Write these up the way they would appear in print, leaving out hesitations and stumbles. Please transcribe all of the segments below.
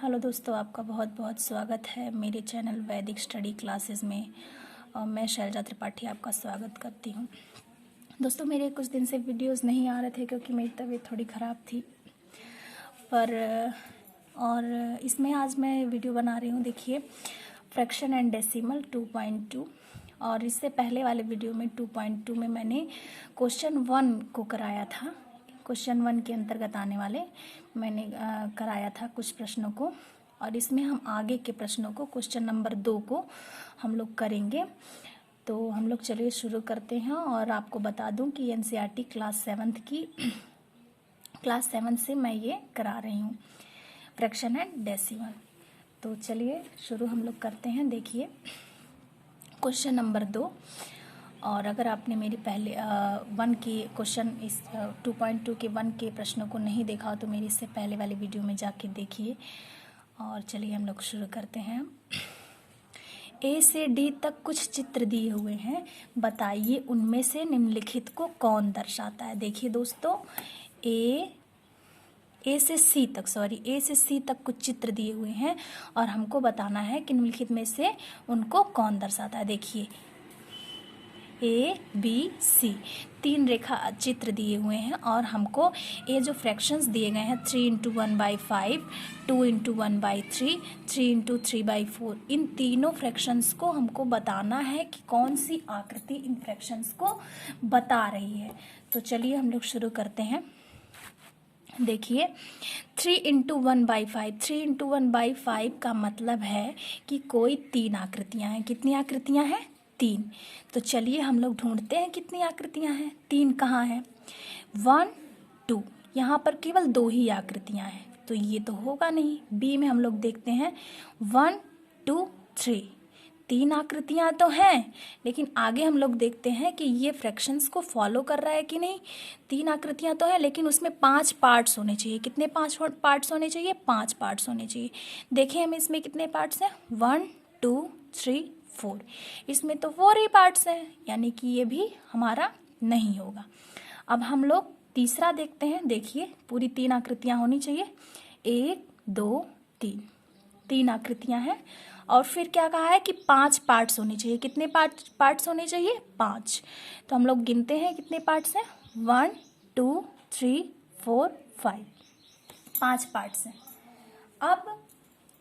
Hello दोस्तों, आपका बहुत बहुत स्वागत है मेरे चैनल वैदिक स्टडी क्लासेस में। और मैं शैलजा त्रिपाठी आपका स्वागत करती हूँ। दोस्तों, मेरे कुछ दिन से वीडियोस नहीं आ रहे थे क्योंकि मेरी तबीयत थोड़ी ख़राब थी, पर और इसमें आज मैं वीडियो बना रही हूँ। देखिए, फ्रैक्शन एंड डेसिमल 2.2। और इससे पहले वाले वीडियो में 2.2 में मैंने क्वेश्चन 1 को कराया था। क्वेश्चन 1 के अंतर्गत आने वाले मैंने कराया था कुछ प्रश्नों को, और इसमें हम आगे के प्रश्नों को, क्वेश्चन नंबर 2 को हम लोग करेंगे। तो हम लोग चलिए शुरू करते हैं। और आपको बता दूं कि एनसीईआरटी क्लास 7 की क्लास 7 से मैं ये करा रही हूँ, फ्रैक्शन एंड डेसिमल। तो चलिए शुरू हम लोग करते हैं। देखिए, क्वेश्चन नंबर 2। और अगर आपने मेरी पहले 1 के क्वेश्चन, इस 2.2 के 1 के प्रश्नों को नहीं देखा हो तो मेरी इससे पहले वाली वीडियो में जाके देखिए। और चलिए हम लोग शुरू करते हैं। ए से डी तक कुछ चित्र दिए हुए हैं, बताइए उनमें से निम्नलिखित को कौन दर्शाता है। देखिए दोस्तों, ए से सी तक कुछ चित्र दिए हुए हैं और हमको बताना है कि निम्नलिखित में से उनको कौन दर्शाता है। देखिए, ए बी सी 3 रेखा चित्र दिए हुए हैं और हमको ये जो फ्रैक्शंस दिए गए हैं 3 × 1/5, 2 × 1/3, 3 × 3/4, इन तीनों फ्रैक्शंस को हमको बताना है कि कौन सी आकृति इन फ्रैक्शंस को बता रही है। तो चलिए हम लोग शुरू करते हैं। देखिए, 3 × 1/5, 3 × 1/5 का मतलब है कि कोई 3 आकृतियां हैं। कितनी आकृतियां हैं? 3। तो चलिए हम लोग ढूंढते हैं कितनी आकृतियां हैं। 3 कहाँ हैं? 1 2, यहाँ पर केवल 2 ही आकृतियां हैं, तो ये तो होगा नहीं। बी में हम लोग देखते हैं 1 2 3, 3 आकृतियां तो हैं, लेकिन आगे हम लोग देखते हैं कि ये फ्रैक्शंस को फॉलो कर रहा है कि नहीं। 3 आकृतियां तो हैं, लेकिन उसमें 5 पार्ट्स होने चाहिए। कितने 5 पार्ट्स होने चाहिए? 5 पार्ट्स होने चाहिए। देखिए हमें इसमें कितने पार्ट्स हैं? 1 2 3 4। इसमें तो 4 ही पार्ट्स हैं, यानी कि ये भी हमारा नहीं होगा। अब हम लोग तीसरा देखते हैं। देखिए, पूरी 3 आकृतियां होनी चाहिए। 1 2 3, 3 आकृतियां हैं। और फिर क्या कहा है कि 5 पार्ट्स होने चाहिए। कितने पार्ट्स होने चाहिए? 5। तो हम लोग गिनते हैं कितने पार्ट्स हैं। 1 2 3 4 5, 5 पार्ट्स हैं। अब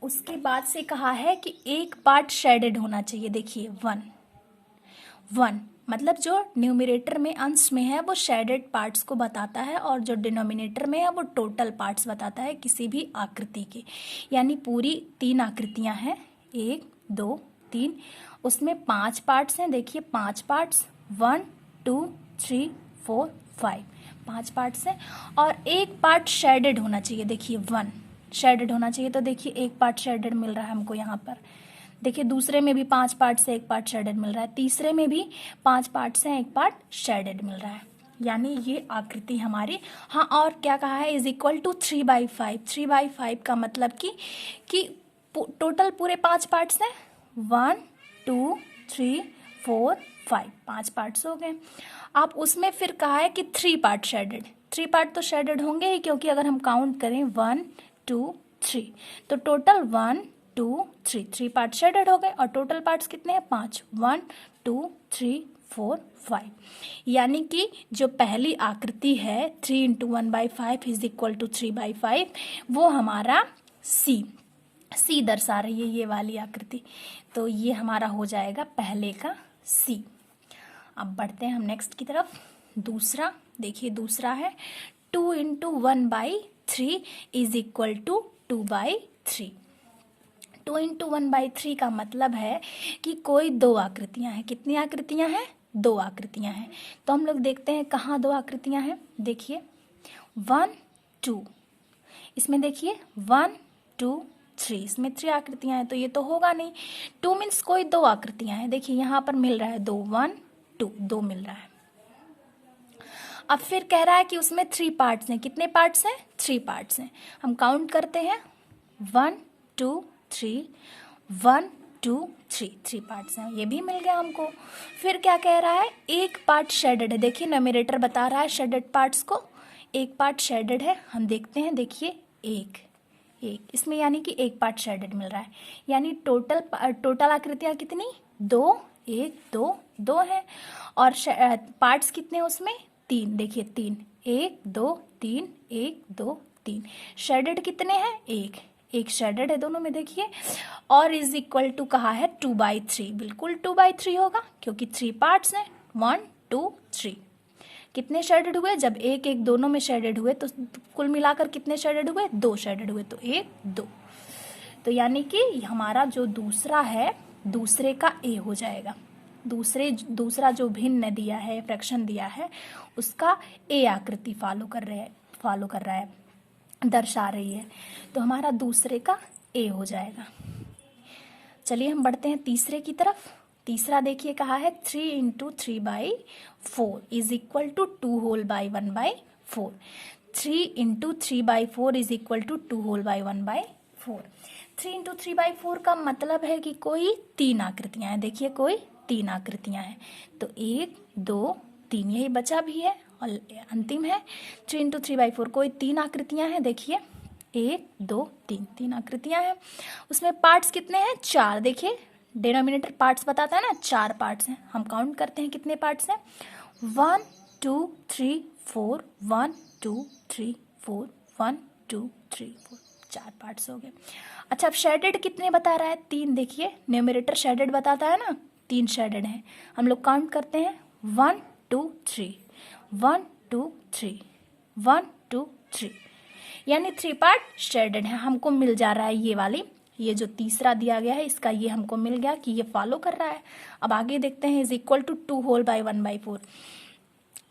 उसके बाद से कहा है कि एक पार्ट शेडेड होना चाहिए। देखिए 1 मतलब जो न्यूमरेटर में अंश में है वो शेडेड पार्ट्स को बताता है, और जो डिनोमिनेटर में है वो टोटल पार्ट्स बताता है किसी भी आकृति के। यानी पूरी 3 आकृतियां हैं, 1 2 3, उसमें 5 पार्ट्स हैं। देखिए 5 पार्ट्स, 1 2 3 4 5, 5 पार्ट्स हैं। और एक पार्ट शेडेड होना चाहिए। देखिए 1 शेडेड होना चाहिए, तो देखिए एक पार्ट शेडेड मिल रहा है हमको यहाँ पर। देखिए दूसरे में भी 5 पार्ट से एक पार्ट शेडेड मिल रहा है, तीसरे में भी 5 पार्ट से एक पार्ट शेडेड मिल रहा है। यानी ये आकृति हमारी, हाँ, और क्या कहा है? Is equal to 3/5। 3/5 का मतलब कि टोटल पूरे 5 पार्ट्स हैं। 1 2 3 4 5, 5 पार्ट्स हो गए। अब उसमें फिर कहा है कि 3 पार्ट शेडेड। 3 पार्ट तो शेडेड होंगे ही, क्योंकि अगर हम काउंट करें 1 2 3, तो टोटल 1 2 3, 3 पार्ट शेडेड हो गए। और टोटल पार्ट्स कितने हैं? 5, 1 2 3 4 5। यानी कि जो पहली आकृति है 3 × 1/5 इज इक्वल टू 3/5, वो हमारा सी दर्शा रही है, ये वाली आकृति। तो ये हमारा हो जाएगा पहले का सी। अब बढ़ते हैं हम नेक्स्ट की तरफ। दूसरा देखिए, दूसरा है 2 × 1/3 इज इक्वल टू 2/3। 2 × 1/3 का मतलब है कि कोई 2 आकृतियां हैं। कितनी आकृतियां हैं? 2 आकृतियां हैं। तो हम लोग देखते हैं कहाँ 2 आकृतियां हैं। देखिए 1 2, इसमें देखिए 1 2 3, इसमें 3 आकृतियां हैं, तो ये तो होगा नहीं। 2 मीन्स कोई 2 आकृतियां हैं। देखिए यहाँ पर मिल रहा है 2, 1 2, 2 मिल रहा है। अब फिर कह रहा है कि उसमें 3 पार्ट्स हैं। कितने पार्ट्स हैं? 3 पार्ट्स हैं। हम काउंट करते हैं 1 2 3 1 2 3, 3 पार्ट्स हैं, ये भी मिल गया हमको। फिर क्या कह रहा है? एक पार्ट शेडेड है। देखिए न्यूमरेटर बता रहा है शेडेड पार्ट्स को। एक पार्ट शेडेड है, हम देखते हैं। देखिए 1, एक, इसमें यानी कि एक पार्ट शेडेड मिल रहा है, यानी टोटल आकृतियाँ कितनी, 2, 1, 2, 2 है। और पार्ट्स कितने उसमें, 3, देखिए 3, 1, 2, 3, 1, 2, 3। शेडेड कितने हैं, एक शेडेड है दोनों में, देखिए। और इज इक्वल टू कहा है 2/3, बिल्कुल 2/3 होगा क्योंकि 3 पार्ट्स हैं, 1, 2, 3। कितने शेडेड हुए, जब एक एक दोनों में शेडेड हुए तो कुल मिलाकर कितने शेडेड हुए, 2 शेडेड हुए, तो 1, 2। तो यानी कि हमारा जो दूसरा है, दूसरे का ए हो जाएगा। दूसरा जो भिन्न दिया है, फ्रैक्शन दिया है, उसका ए आकृति फॉलो कर रहा है, दर्शा रही है, तो हमारा दूसरे का ए हो जाएगा। चलिए हम बढ़ते हैं तीसरे की तरफ। तीसरा देखिए कहा है 3 × 3/4 is equal to 2 whole by 1/4। 3 × 3/4 is equal to 2 whole by 1/4। 3 × 3/4 का मतलब है कि कोई 3 आकृतियां हैं। देखिए कोई 3 आकृतियां हैं, तो 1, 2, 3 यही बचा भी है और अंतिम है 3 × 3/4। कोई 3 आकृतियां हैं, देखिए 1, 2, 3, 3 आकृतियां हैं। उसमें पार्ट्स कितने हैं, 4। देखिए डिनोमिनेटर पार्ट्स बताता है ना, 4 पार्ट्स हैं। हम काउंट करते हैं कितने पार्ट्स हैं, 1, 2, 3, 4, 1, 2, 3, 4, 1, 2, 3, 4, 4 पार्ट्स हो गए। अच्छा अब शेडेड कितने बता रहा है, 3। देखिए न्यूमरेटर शेडेड बताता है ना, 3 शेडेड हैं। हम लोग काउंट करते हैं 1, 2, 3, 1, 2, 3, 1, 2, 3, यानी 3 पार्ट शेडेड है। हमको मिल जा रहा है ये जो तीसरा दिया गया है, इसका ये हमको मिल गया कि ये फॉलो कर रहा है। अब आगे देखते हैं, is equal to 2 whole by 1/4।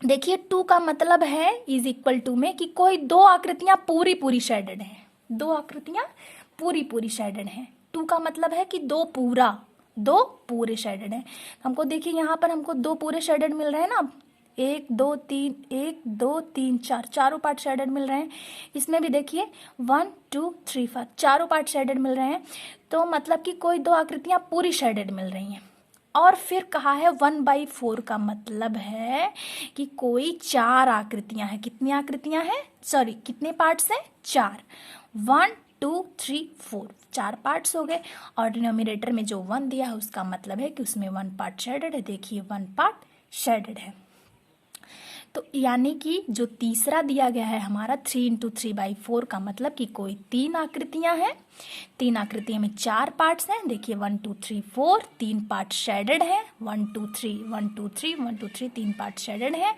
देखिए 2 का मतलब है इज इक्वल टू में कि कोई 2 आकृतियां पूरी शेडेड हैं, 2 आकृतियां पूरी शेडेड हैं। 2 का मतलब है कि 2 पूरे शेडेड हैं। हमको देखिए यहाँ पर हमको 2 पूरे शेडेड मिल रहे हैं ना, 1, 2, 3, 1, 2, 3, 4, चारों पार्ट शेडेड मिल रहे हैं। इसमें भी देखिए 1, 2, 3, 4 चारों पार्ट शेडेड मिल रहे हैं। तो मतलब कि कोई 2 आकृतियां पूरी शेडेड मिल रही हैं। और फिर कहा है 1/4 का मतलब है कि कोई 4 आकृतियां हैं। कितनी आकृतियां हैं, सॉरी कितने पार्ट्स हैं, 4। 1, 2, 3, 4 4 पार्ट्स हो गए। और डिनोमिनेटर में जो 1 दिया है उसका मतलब है कि उसमें 1 पार्ट शेडेड है। देखिए 1 पार्ट शेडेड है। तो यानी कि जो तीसरा दिया गया है हमारा 3 × 3/4 का मतलब कि कोई 3 आकृतियां हैं। 3 आकृतियों में 4 पार्ट्स हैं। देखिए 1, 2, 3, 4 3 पार्ट शेडेड है। 1, 2, 3, 1, 2, 3, 1, 2, 3 3 पार्ट शेडेड है।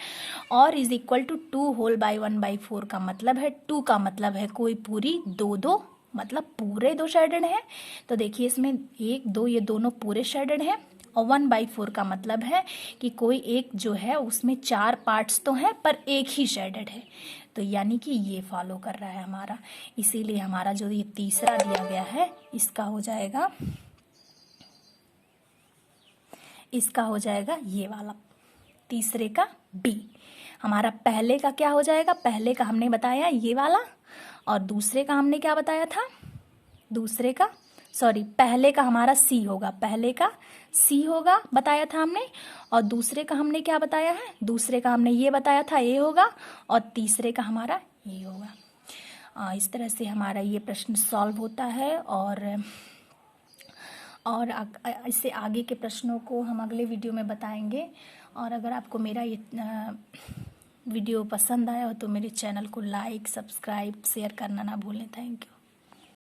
और is equal to 2 whole by 1/4 का मतलब है, 2 का मतलब है कोई पूरी 2 मतलब पूरे 2 शेडेड हैं। तो देखिए इसमें 1, 2 ये दोनों पूरे शेडेड हैं। और 1/4 का मतलब है कि कोई एक जो है उसमें 4 पार्ट्स तो हैं पर एक ही शेडेड है। तो यानी कि ये फॉलो कर रहा है हमारा। इसीलिए हमारा जो ये तीसरा दिया गया है इसका हो जाएगा ये वाला, तीसरे का बी। हमारा पहले का क्या हो जाएगा, पहले का हमने बताया ये वाला, और दूसरे का हमने क्या बताया था, पहले का हमारा सी होगा, पहले का सी होगा बताया था हमने। और दूसरे का हमने क्या बताया है, दूसरे का हमने ये बताया था ए होगा, और तीसरे का हमारा ये होगा। इस तरह से हमारा ये प्रश्न सॉल्व होता है। और इससे आगे के प्रश्नों को हम अगले वीडियो में बताएंगे। और अगर आपको मेरा ये वीडियो पसंद आया हो तो मेरे चैनल को लाइक, सब्सक्राइब, शेयर करना ना भूलें। Thank you.